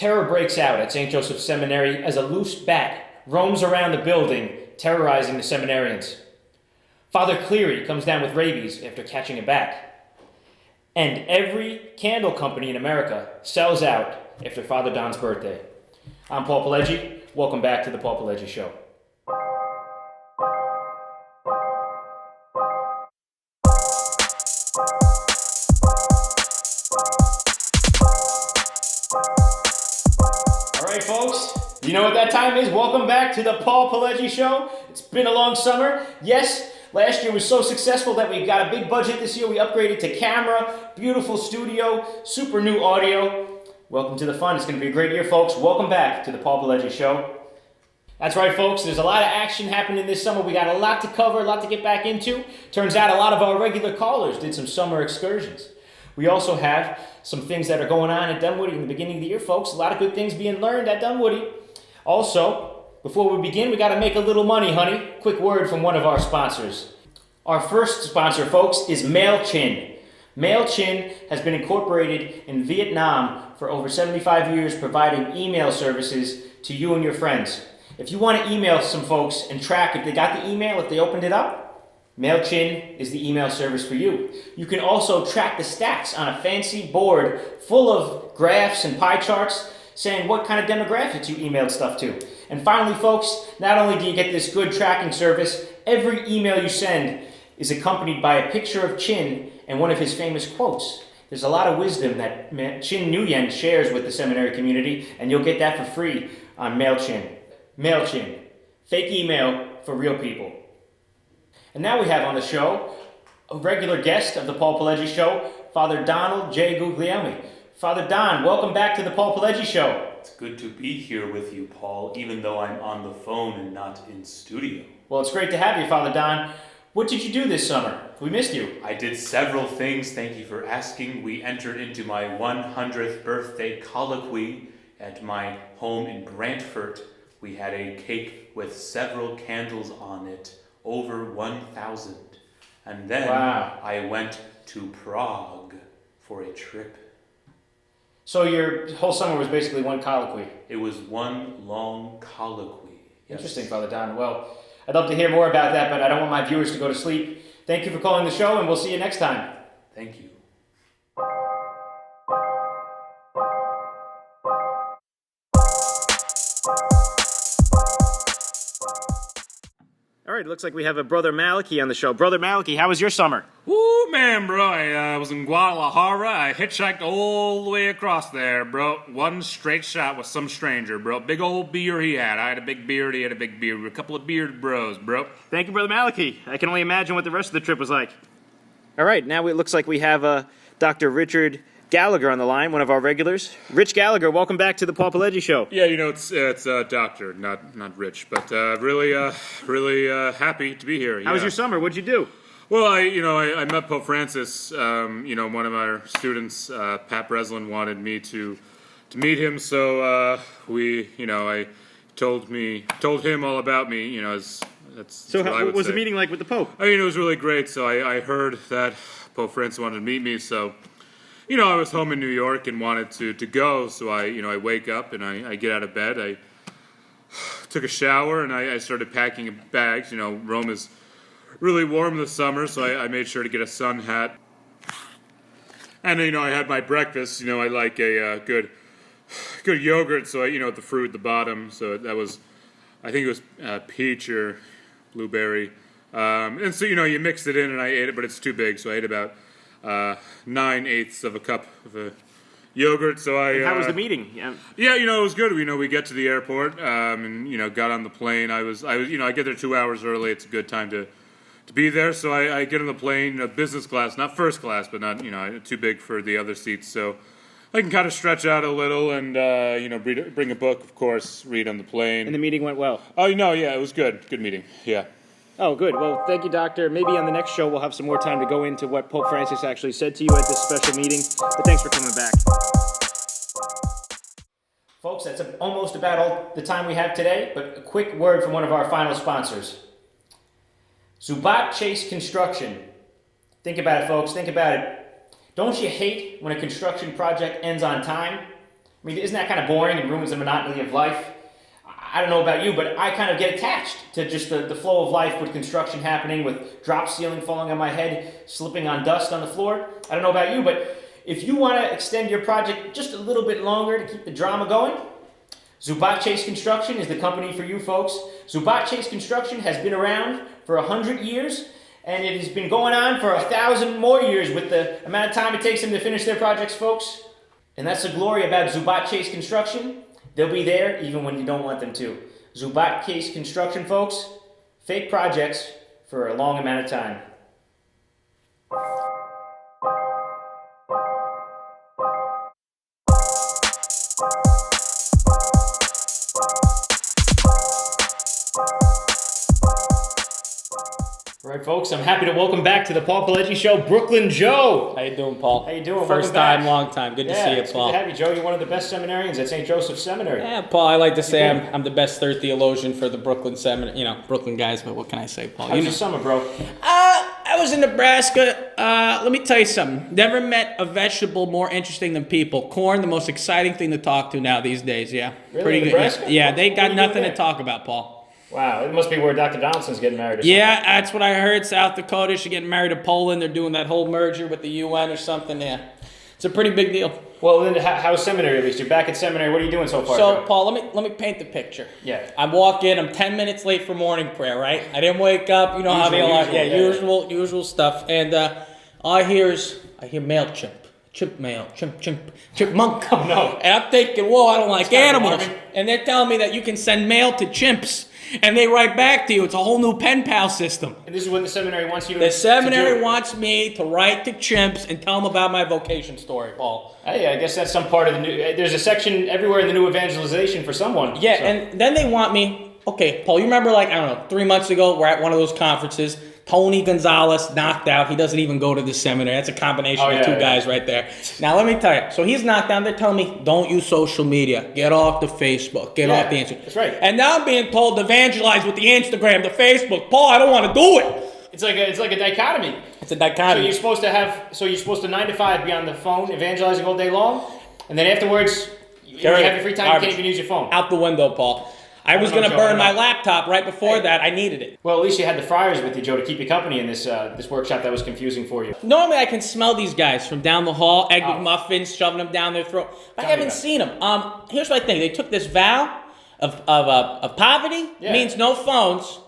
Terror breaks out at St. Joseph's Seminary as a loose bat roams around the building, terrorizing the seminarians. Father Cleary comes down with rabies after catching a bat. And every candle company in America sells out after Father Don's birthday. I'm Paul Pileggi. Welcome back to the Paul Pileggi Show. All right, folks, you know what that time is. Welcome back to the Paul Pileggi Show. It's been a long summer. Yes, last year was so successful that we got a big budget this year. We upgraded to camera, beautiful studio, super new audio. Welcome to the fun. It's going to be a great year, folks. Welcome back to the Paul Pileggi Show. That's right, folks. There's a lot of action happening this summer. We got a lot to cover, a lot to get back into. Turns out a lot of our regular callers did some summer excursions. We also have some things that are going on at Dunwoody in the beginning of the year, folks. A lot of good things being learned at Dunwoody. Also, before we begin, we got to make a little money, honey. Quick word from one of our sponsors. Our first sponsor, folks, is MailChin. MailChin has been incorporated in Vietnam for over 75 years, providing email services to you and your friends. If you want to email some folks and track if they got the email, if they opened it up, MailChin is the email service for you. You can also track the stats on a fancy board full of graphs and pie charts saying what kind of demographics you emailed stuff to. And finally, folks, not only do you get this good tracking service, every email you send is accompanied by a picture of Chin and one of his famous quotes. There's a lot of wisdom that Chin Nguyen shares with the seminary community, and you'll get that for free on MailChin. MailChin, fake email for real people. And now we have on the show a regular guest of the Paul Pileggi Show, Father Donald J. Guglielmi. Father Don, welcome back to the Paul Pileggi Show. It's good to be here with you, Paul, even though I'm on the phone and not in studio. Well, it's great to have you, Father Don. What did you do this summer? We missed you. I did several things, thank you for asking. We entered into my 100th birthday colloquy at my home in Brantford. We had a cake with several candles on it, over 1,000. And then I went to Prague for a trip. So your whole summer was basically one colloquy? It was one long colloquy. Yes. Interesting, Father Don. Well, I'd love to hear more about that, but I don't want my viewers to go to sleep. Thank you for calling the show, and we'll see you next time. Thank you. All right, looks like we have a Brother Malachi on the show. Brother Malachi, how was your summer? Ooh, man, bro, I was in Guadalajara. I hitchhiked all the way across there, bro. One straight shot with some stranger, bro. Big old beard he had. I had a big beard, he had a big beard. A couple of bearded bros, bro. Thank you, Brother Malachi. I can only imagine what the rest of the trip was like. All right, now it looks like we have Dr. Richard Gallagher on the line, one of our regulars. Rich Gallagher, welcome back to the Paul Pileggi Show. Yeah, you know, it's doctor, not Rich, but really happy to be here. How was your summer? What'd you do? Well, I met Pope Francis. One of our students, Pat Breslin, wanted me to meet him, so I told him all about me. So what was the meeting like with the Pope? I mean, it was really great. So I heard that Pope Francis wanted to meet me, so. I was home in New York and wanted to go, so I wake up and I get out of bed. I took a shower and I started packing bags. Rome is really warm this summer, so I made sure to get a sun hat. And I had my breakfast. I like a good yogurt, so with the fruit at the bottom. So that was, I think it was peach or blueberry. And so you mixed it in and I ate it, but it's too big, so I ate about 9/8 of a cup of yogurt. So how was the meeting? Yeah, it was good. We get to the airport and got on the plane. I get there 2 hours early. It's a good time to be there. So I get on the plane, business class, not first class, but not too big for the other seats. So I can kind of stretch out a little and bring a book, of course, read on the plane. And the meeting went well. Oh yeah, it was good. Good meeting. Yeah. Oh, good. Well, thank you, Doctor. Maybe on the next show we'll have some more time to go into what Pope Francis actually said to you at this special meeting. But thanks for coming back. Folks, that's almost about all the time we have today, but a quick word from one of our final sponsors. SWAT Chase Construction. Think about it, folks. Think about it. Don't you hate when a construction project ends on time? I mean, isn't that kind of boring and ruins the monotony of life? I don't know about you, but I kind of get attached to just the flow of life with construction happening, with drop ceiling falling on my head, slipping on dust on the floor. I don't know about you, but if you want to extend your project just a little bit longer to keep the drama going, Zubat Chase Construction is the company for you folks. Zubat Chase Construction has been around for 100 years, and it has been going on for 1,000 more years with the amount of time it takes them to finish their projects, folks. And that's the glory about Zubat Chase Construction. They'll be there even when you don't want them to. Zubat Chase Construction, folks. Fake projects for a long amount of time. All right, folks, I'm happy to welcome back to the Paul Pileggi Show, Brooklyn Joe. How you doing, Paul? How you doing? First time, long time. Good to see you, it's Paul. good to have you, Joe. You're one of the best seminarians at St. Joseph's Seminary. Yeah, Paul, I like to say I'm the best third theologian for the Brooklyn seminary, Brooklyn guys, but what can I say, Paul? How was your summer, bro? I was in Nebraska. Let me tell you something. Never met a vegetable more interesting than people. Corn, the most exciting thing to talk to now these days, yeah. Really? Pretty Nebraska? good. Yeah, they What got are you nothing doing to there? talk about, Paul. Wow, it must be where Dr. Donaldson's getting married or something. Yeah, that's what I heard. South Dakota, she's getting married to Poland. They're doing that whole merger with the UN or something. Yeah, it's a pretty big deal. Well, then how's seminary at least? You're back at seminary. What are you doing so far? So, Joe? Paul, let me paint the picture. Yeah. I walk in. I'm 10 minutes late for morning prayer. Right? I didn't wake up. You know how they Usual, are. Usual stuff. And all I hear MailChimp. Chipmunk. Oh, no. And I'm thinking, whoa, I don't like kinda animals. alarming. And they're telling me that you can send mail to chimps, and they write back to you. It's a whole new pen pal system. And this is what the seminary wants you to The seminary do. wants me to write to chimps and tell them about my vocation story, Paul. Hey, I guess that's some part of the new... There's a section everywhere in the new evangelization for someone. Yeah, so. and then they want me... Okay, Paul, you remember, I don't know, 3 months ago, we're at one of those conferences. Tony Gonzalez knocked out. He doesn't even go to the seminary. That's a combination of two guys right there. Now, let me tell you. So he's knocked down. They're telling me, don't use social media. Get off the Facebook. Get off the Instagram. That's right. And now I'm being told to evangelize with the Instagram, the Facebook. Paul, I don't want to do it. It's like a dichotomy. It's a dichotomy. So you're supposed to 9 to 5 be on the phone evangelizing all day long, and then afterwards, when you have your free time, you can't even use your phone. Out the window, Paul. I was going to burn my laptop right before that. I needed it. Well, at least you had the friars with you, Joe, to keep you company in this workshop that was confusing for you. Normally, I can smell these guys from down the hall, egg McMuffins, shoving them down their throat. I haven't seen them. Here's what I think. They took this vow of poverty, means no phones,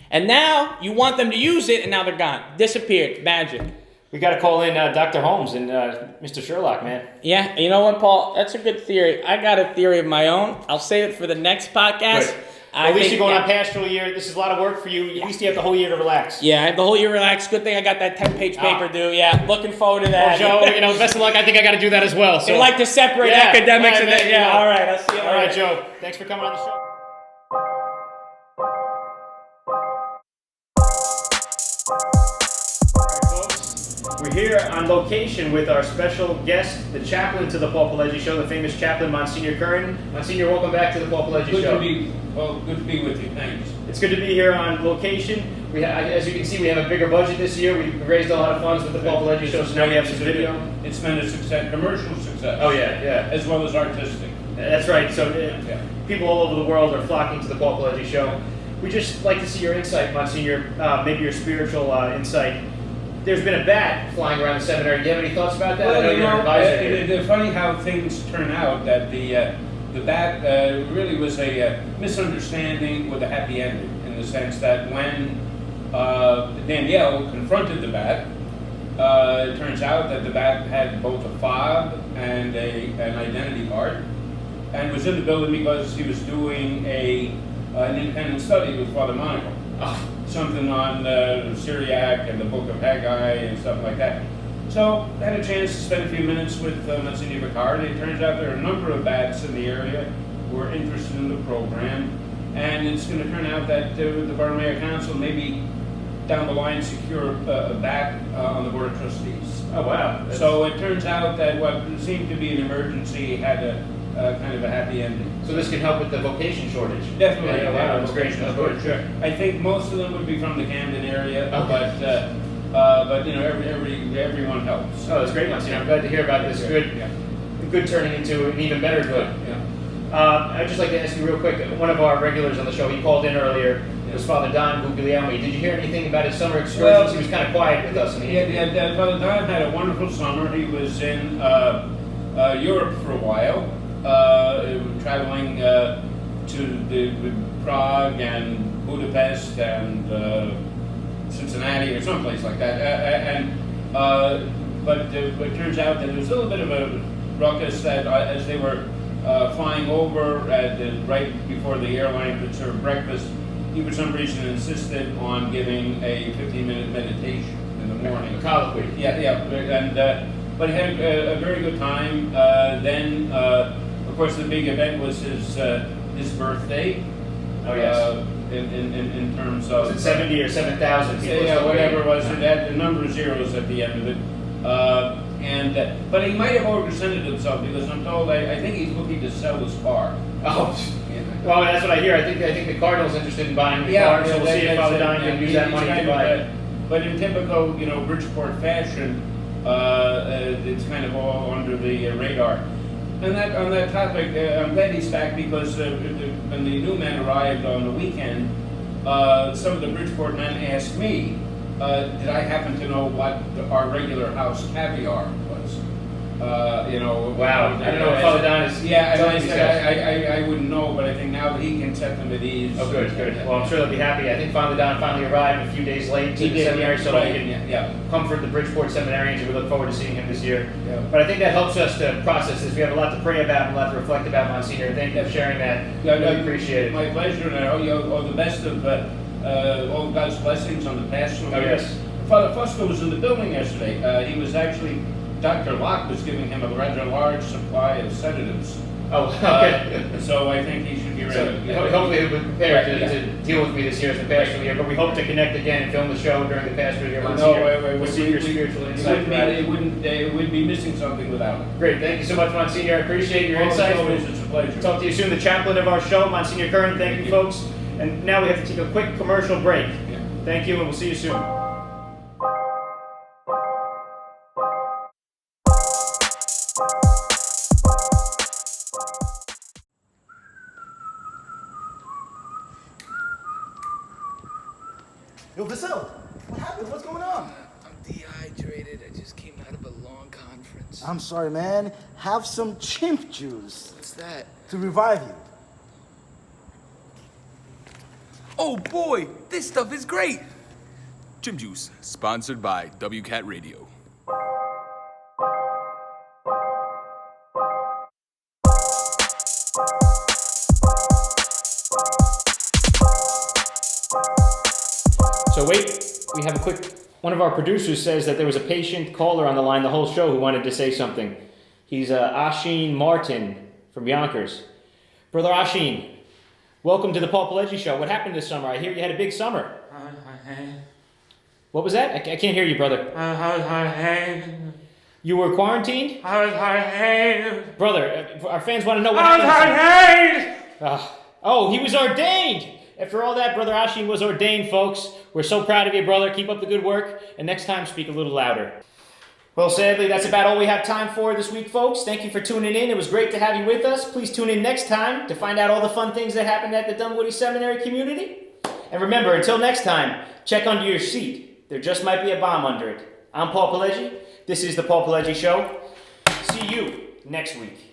and now you want them to use it, and now they're gone. Disappeared. Magic. We got to call in Dr. Holmes and Mr. Sherlock, man. Yeah, you know what, Paul? That's a good theory. I got a theory of my own. I'll save it for the next podcast. Good. Well, at least you're going on pastoral year. This is a lot of work for you. At least you have the whole year to relax. Yeah, I have the whole year relaxed. Good thing I got that 10-page paper due. Yeah, looking forward to that. Well, Joe, best of luck. I think I got to do that as well. So. They like to separate academics and then, all right, I'll see you later. All right, Joe. Thanks for coming on the show. We're here on location with our special guest, the chaplain to the Paul Pileggi Show, the famous chaplain, Monsignor Curran. Monsignor, welcome back to the Paul Pileggi Show. Good to be with you. Thanks. It's good to be here on location. As you can see, we have a bigger budget this year. We raised a lot of funds with the Paul Pileggi Show, so now we have some video. It's been a success, commercial success. Oh yeah, as well as artistic. That's right. So people all over the world are flocking to the Paul Pileggi Show. We just like to see your insight, Monsignor, maybe your spiritual insight. There's been a bat flying around the seminary. Do you have any thoughts about that? Well, I know you're an advisor here. It's funny how things turn out. That the bat really was a misunderstanding with a happy ending, in the sense that when Danielle confronted the bat, it turns out that the bat had both a fob and an identity card, and was in the building because he was doing an independent study with Father Monaco. Something on Syriac and the Book of Haggai and stuff like that. So I had a chance to spend a few minutes with Monsignor Riccardi. It turns out there are a number of bats in the area who are interested in the program, and it's going to turn out that the Borough Mayor Council maybe down the line secure a bat on the Board of Trustees. Oh wow! So it turns out that what seemed to be an emergency had a kind of a happy ending. So this can help with the vocation shortage. Definitely. Yeah, wow, that's great. Sure. I think most of them would be from the Camden area, Okay. but you know, everyone helps. Oh, that's great, Monsignor. I'm glad to hear about this. Good. good turning into an even better good. Yeah. I'd just like to ask you real quick, one of our regulars on the show, he called in earlier, it was Father Don Guglielmi. Did you hear anything about his summer excursions? Well, he was kind of quiet with us in the interview. Yeah, Father Don had a wonderful summer. He was in Europe for a while, traveling to Prague and Budapest and Cincinnati or someplace like that. But it turns out that there was a little bit of a ruckus that as they were flying over right before the airline could serve breakfast, he for some reason insisted on giving a 15-minute meditation in the morning. A colloquy. Yeah, but he had a very good time. Then, of course, the big event was his birthday. Oh yes. In terms of Was it 70 or 7,000 people? yeah, whatever it was. It had the number of zeros at the end of it. But he might have overextended himself because I'm told I think he's looking to sell his car. Oh, Yeah. well, that's what I hear. I think the Cardinal's interested in buying the car, so we'll see if Father Don can use that money to buy it. But in typical, Bridgeport fashion, it's kind of all under the radar. And on that topic, I'm glad he's back because when the new men arrived on the weekend, some of the Bridgeport men asked me, did I happen to know what our regular house caviar was? Wow. I don't know if Father Don is. Yeah, and I said I wouldn't know, but I think now that he can set them at ease. Oh, good. Well, I'm sure they'll be happy. I think Father Don finally arrived a few days late to He the did, seminary, so right, we can yeah. comfort the Bridgeport seminarians, and we look forward to seeing him this year. Yeah. But I think that helps us to process this. We have a lot to pray about and a lot to reflect about, Monsignor. Thank you for sharing that. Really appreciate it. My pleasure, and I owe you all the best of all God's blessings on the pastoral Oh, year. yes. Father Fusco was in the building yesterday. He was actually, Dr. Locke was giving him a rather large supply of sedatives. Oh, okay. So I think he should be So ready. hopefully he'll be prepared Right, to deal with me this year as the pastoral year, but we hope to connect again and film the show during the pastoral year. No, Monsignor. We'll see your spiritual insight. We'd be missing something without it. Great, thank you so much, Monsignor. I appreciate your Always, insights. it's a pleasure. Talk to you soon. The chaplain of our show, Monsignor Curran. Thank you, folks. And now we have to take a quick commercial break. Yeah. Thank you, and we'll see you soon. Yo, Vasil, what happened? What's going on? I'm dehydrated. I just came out of a long conference. I'm sorry, man. Have some chimp juice What's that? to revive you. Oh boy, this stuff is great. Chim Juice, sponsored by WCAT Radio. So wait, we have a quick. One of our producers says that there was a patient caller on the line the whole show who wanted to say something. He's Ashin Martin from Yonkers. Brother Ashin, welcome to the Paul Pileggi Show. What happened this summer? I hear you had a big summer. What was that? I can't hear you, brother. You were quarantined? Brother, our fans want to know what happened. Oh, he was ordained! After all that, Brother Ashin was ordained, folks. We're so proud of you, brother. Keep up the good work. And next time, speak a little louder. Well, sadly, that's about all we have time for this week, folks. Thank you for tuning in. It was great to have you with us. Please tune in next time to find out all the fun things that happened at the Dunwoody Seminary community. And remember, until next time, check under your seat. There just might be a bomb under it. I'm Paul Pileggi. This is the Paul Pileggi Show. See you next week.